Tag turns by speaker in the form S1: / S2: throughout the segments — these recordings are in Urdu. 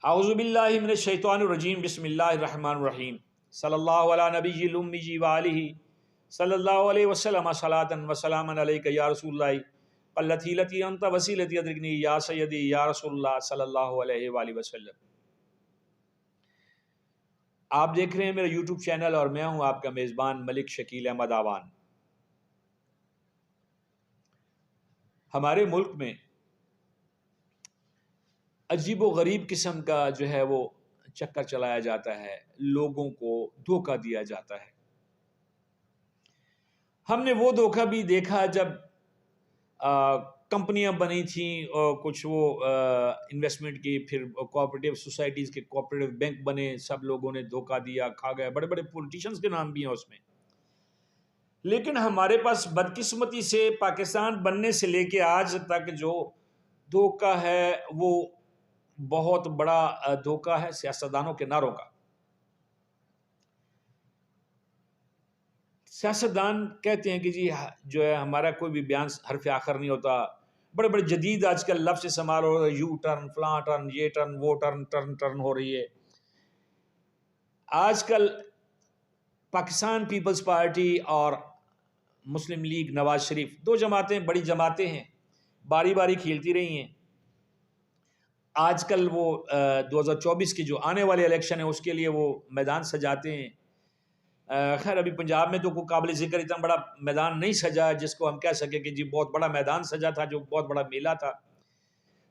S1: اعوذ باللہ من الشیطان الرجیم بسم اللہ الرحمن الرحیم صلی اللہ علی نبی الامی وآلہ صلی اللہ علیہ وسلم صلاۃ وسلام علیک یا رسول اللہ قلتی لتی انت وسیلتی ادرکنی یا سیدی یا رسول اللہ صلی اللہ علیہ وآلہ وسلم۔ آپ دیکھ رہے ہیں میرا یوٹیوب چینل اور میں ہوں آپ کا میزبان ملک شکیل احمد آوان۔ ہمارے ملک میں عجیب و غریب قسم کا جو ہے وہ چکر چلایا جاتا ہے، لوگوں کو دھوکہ دیا جاتا ہے۔ ہم نے وہ دھوکہ بھی دیکھا جب کمپنیاں بنی تھیں اور کچھ وہ انویسٹمنٹ کی، پھر کوآپریٹیو سوسائٹیز کے کوآپریٹیو بینک بنے، سب لوگوں نے دھوکہ دیا، کھا گئے، بڑے بڑے پولیٹیشنز کے نام بھی ہیں اس میں۔ لیکن ہمارے پاس بدقسمتی سے پاکستان بننے سے لے کے آج تک جو دھوکہ ہے وہ بہت بڑا دھوکہ ہے سیاستدانوں کے نعروں کا۔ سیاستدان کہتے ہیں کہ جی جو ہے ہمارا کوئی بھی بیان حرف آخر نہیں ہوتا، بڑے بڑے جدید آج کل لفظ استعمال ہو رہے، یو ٹرن، فلاں ٹرن، یہ ٹرن، وہ ٹرن، ٹرن ہو رہی ہے۔ آج کل پاکستان پیپلز پارٹی اور مسلم لیگ نواز شریف، دو جماعتیں بڑی جماعتیں ہیں، باری باری کھیلتی رہی ہیں۔ آج کل وہ 2024 کی جو آنے والے الیکشن ہے اس کے لیے وہ میدان سجاتے ہیں۔ خیر ابھی پنجاب میں تو کوئی قابل ذکر اتنا بڑا میدان نہیں سجا جس کو ہم کہہ سکیں کہ جی بہت بڑا میدان سجا تھا، جو بہت بڑا میلہ تھا،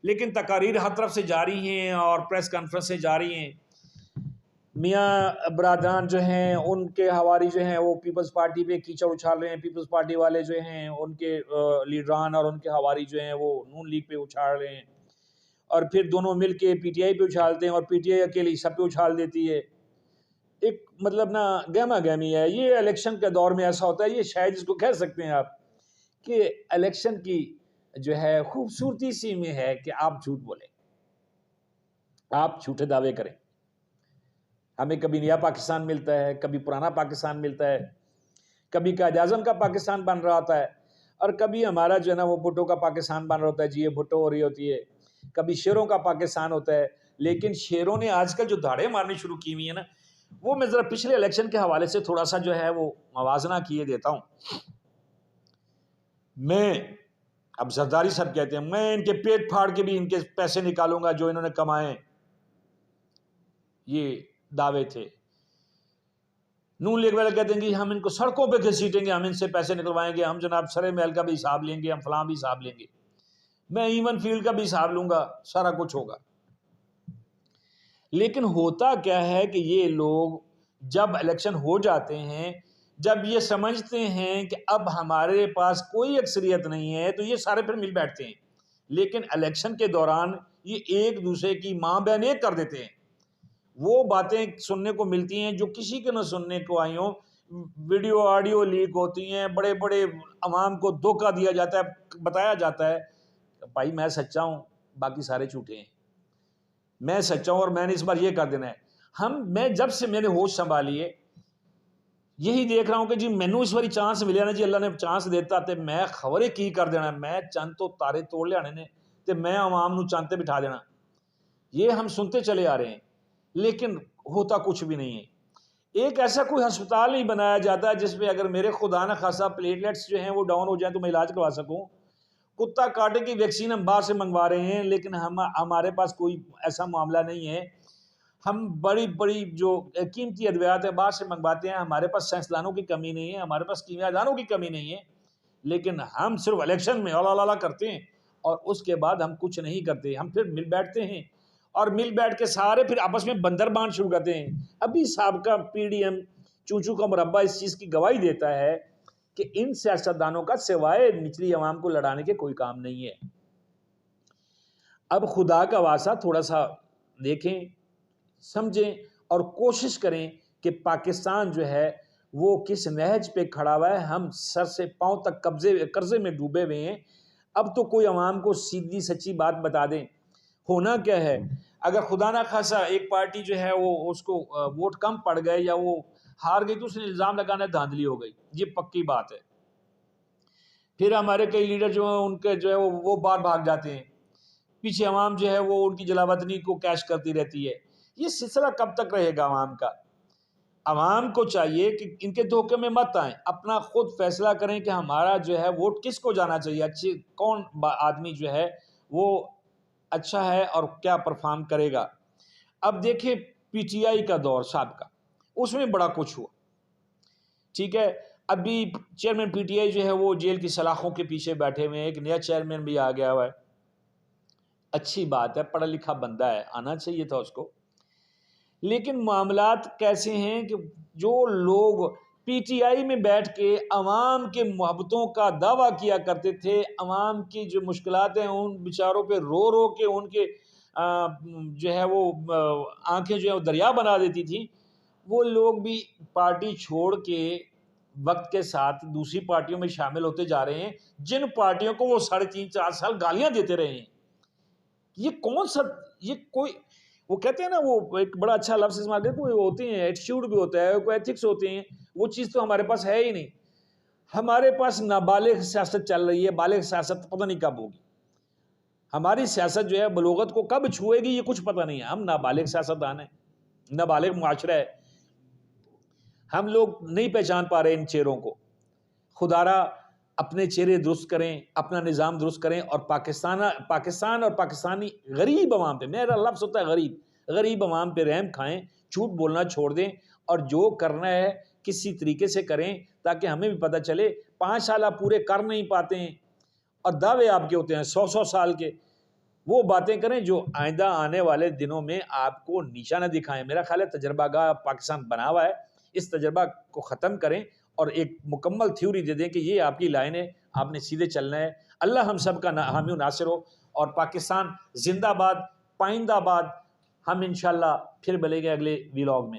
S1: لیکن تقاریر ہر طرف سے جاری ہیں اور پریس کانفرنسیں جاری ہیں۔ میاں برادران جو ہیں ان کے حواری جو ہیں وہ پیپلز پارٹی پہ کیچڑ اچھال رہے ہیں، پیپلز پارٹی والے جو ہیں ان کے لیڈران اور ان کے حواری جو ہیں وہ نون لیگ پہ اچھال رہے ہیں، اور پھر دونوں مل کے پی ٹی آئی پہ اچھالتے ہیں، اور پی ٹی آئی اکیلی سب پہ اچھال دیتی ہے۔ ایک مطلب نا گہما گہمی ہے۔ یہ الیکشن کے دور میں ایسا ہوتا ہے، یہ شاید اس کو کہہ سکتے ہیں آپ کہ الیکشن کی جو ہے خوبصورتی سی میں ہے کہ آپ جھوٹ بولیں، آپ جھوٹے دعوے کریں۔ ہمیں کبھی نیا پاکستان ملتا ہے، کبھی پرانا پاکستان ملتا ہے، کبھی قائد اعظم کا پاکستان بن رہا ہوتا ہے، اور کبھی ہمارا جو ہے نا وہ بھٹو کا پاکستان بن رہا ہوتا ہے، جی یہ بھٹو ہو رہی ہوتی ہے، کبھی شیروں کا پاکستان ہوتا ہے۔ لیکن شیروں نے آج کل جو دھاڑے مارنی شروع کی ہوئی ہیں نا، وہ میں ذرا پچھلے الیکشن کے حوالے سے تھوڑا سا جو ہے وہ موازنہ کیے دیتا ہوں۔ میں اب زرداری صاحب کہتے ہیں میں ان کے پیٹ پھاڑ کے بھی ان کے پیسے نکالوں گا جو انہوں نے کمائے، یہ دعوے تھے۔ نون لیگ والے کہتے ہیں کہ ہم ان کو سڑکوں پہ گھسیٹیں گے، ہم ان سے پیسے نکلوائیں گے، ہم جناب سرے محل کا بھی حساب لیں گے، ہم فلاں بھی حساب لیں گے، میں ایون فیلڈ کا بھی حساب لوں گا، سارا کچھ ہوگا۔ لیکن ہوتا کیا ہے کہ یہ لوگ جب الیکشن ہو جاتے ہیں، جب یہ سمجھتے ہیں کہ اب ہمارے پاس کوئی اکثریت نہیں ہے، تو یہ سارے پھر مل بیٹھتے ہیں۔ لیکن الیکشن کے دوران یہ ایک دوسرے کی ماں بہن ایک کر دیتے ہیں۔ وہ باتیں سننے کو ملتی ہیں جو کسی کے نہ سننے کو آئی ہوں، ویڈیو آڈیو لیک ہوتی ہیں، بڑے بڑے عوام کو دھوکہ دیا جاتا ہے، بتایا جاتا ہے بھائی میں سچا ہوں باقی سارے جھوٹے ہیں، میں سچا ہوں اور میں نے اس بار یہ کر دینا ہے۔ میں جب سے میں نے ہوش سنبھالی ہے یہی دیکھ رہا ہوں کہ جی مینوں اس باری چانس ملیا نا، جی اللہ نے چانس دیتا تے میں خبریں کی کر دینا، میں چند تو تارے توڑ لے آنے نے تے میں عوام نو چند تے بٹھا دینا۔ یہ ہم سنتے چلے آ رہے ہیں لیکن ہوتا کچھ بھی نہیں ہے۔ ایک ایسا کوئی ہسپتال نہیں بنایا جاتا جس پہ اگر میرے خدا نہ خاصا پلیٹلیٹس جو ہیں وہ ڈاؤن ہو جائیں تو میں علاج کروا سکوں۔ کتا کاٹے کی ویکسین ہم باہر سے منگوا رہے ہیں، لیکن ہمارے پاس کوئی ایسا معاملہ نہیں ہے۔ ہم بڑی بڑی جو قیمتی ادویات ہیں باہر سے منگواتے ہیں، ہمارے پاس سائنسدانوں کی کمی نہیں ہے، ہمارے پاس کیمیاء دانوں کی کمی نہیں ہے، لیکن ہم صرف الیکشن میں اولا کرتے ہیں اور اس کے بعد ہم کچھ نہیں کرتے۔ ہم پھر مل بیٹھتے ہیں اور مل بیٹھ کے سارے پھر آپس میں بندر بانٹ شروع کرتے ہیں۔ ابھی سابقہ پی ڈی ایم چوچو کا مربع اس چیز کی گواہی دیتا ہے کہ ان سیاستدانوں کا سوائے نچلی عوام کو لڑانے کے کوئی کام نہیں ہے۔ اب خدا کا واسطہ تھوڑا سا دیکھیں، سمجھیں اور کوشش کریں کہ پاکستان جو ہے وہ کس نہج پہ کھڑا ہوا ہے۔ ہم سر سے پاؤں تک قرضے میں ڈوبے ہوئے ہیں۔ اب تو کوئی عوام کو سیدھی سچی بات بتا دیں۔ ہونا کیا ہے، اگر خدا نہ خاصا ایک پارٹی جو ہے وہ اس کو ووٹ کم پڑ گئے یا وہ ہار گئی تو اس نے الزام لگانا دھاندلی ہو گئی، یہ پکی بات ہے۔ پھر ہمارے کئی لیڈر جو ہیں ان کے جو ہے وہ باہر بھاگ جاتے ہیں۔ پیچھے عوام جو ہے وہ ان کی جلا وطنی کو کیش کرتی رہتی ہے. یہ سلسلہ کب تک رہے گا عوام کا؟ عوام کو چاہیے کہ ان کے دھوکے میں مت آئیں، اپنا خود فیصلہ کریں کہ ہمارا جو ہے ووٹ کس کو جانا چاہیے، اچھی کون آدمی جو ہے وہ اچھا ہے اور کیا پرفارم کرے گا. اب دیکھیں پی ٹی آئی کا دور صاحب کا، اس میں بڑا کچھ ہوا. ٹھیک ہے، ابھی چیئرمین پی ٹی آئی جو ہے وہ جیل کی سلاخوں کے پیچھے بیٹھے ہوئے ہیں، ایک نیا چیئرمین بھی آ گیا ہوا ہے. اچھی بات ہے، پڑھا لکھا بندہ ہے، آنا چاہیے تھا اس کو. لیکن معاملات کیسے ہیں کہ جو لوگ پی ٹی آئی میں بیٹھ کے عوام کے محبتوں کا دعویٰ کیا کرتے تھے، عوام کی جو مشکلات ہیں ان بیچاروں پہ رو رو کے ان کے جو ہے وہ آنکھیں جو ہے وہ دریا بنا دیتی تھی، وہ لوگ بھی پارٹی چھوڑ کے وقت کے ساتھ دوسری پارٹیوں میں شامل ہوتے جا رہے ہیں، جن پارٹیوں کو وہ 3.5-4 سال گالیاں دیتے رہے ہیں. یہ کون سا، یہ کوئی، وہ کہتے ہیں نا، وہ ایک بڑا اچھا لفظ استعمال کرتے ہیں، کوئی ہوتے ہیں ایٹیٹیوڈ بھی ہوتا ہے، کوئی ایتھکس ہوتے ہیں، وہ چیز تو ہمارے پاس ہے ہی نہیں. ہمارے پاس نابالغ سیاست چل رہی ہے، بالغ سیاست پتہ نہیں کب ہوگی. ہماری سیاست جو ہے بلوغت کو کب چھوئے گی یہ کچھ پتہ نہیں ہے. ہم نابالغ سیاستدان ہیں، نابالغ معاشرہ ہے، ہم لوگ نہیں پہچان پا رہے ان چہروں کو. خدا را اپنے چہرے درست کریں، اپنا نظام درست کریں، اور پاکستان اور پاکستانی غریب عوام پہ، میرا لفظ ہوتا ہے غریب عوام پہ رحم کھائیں، جھوٹ بولنا چھوڑ دیں، اور جو کرنا ہے کسی طریقے سے کریں تاکہ ہمیں بھی پتہ چلے. 5 سال آپ پورے کر نہیں پاتے ہیں اور دعوے آپ کے ہوتے ہیں 100 سال کے، وہ باتیں کریں جو آئندہ آنے والے دنوں میں آپ کو نیچا نہ دکھائیں. میرا خیال ہے تجربہ گاہ پاکستان بنا ہوا ہے، اس تجربہ کو ختم کریں اور ایک مکمل تھیوری دے دیں کہ یہ آپ کی لائن ہے، آپ نے سیدھے چلنا ہے. اللہ ہم سب کا حامی و ناصر ہو، اور پاکستان زندہ باد، پائندہ باد. ہم انشاءاللہ پھر ملیں گے اگلے ویلاگ میں.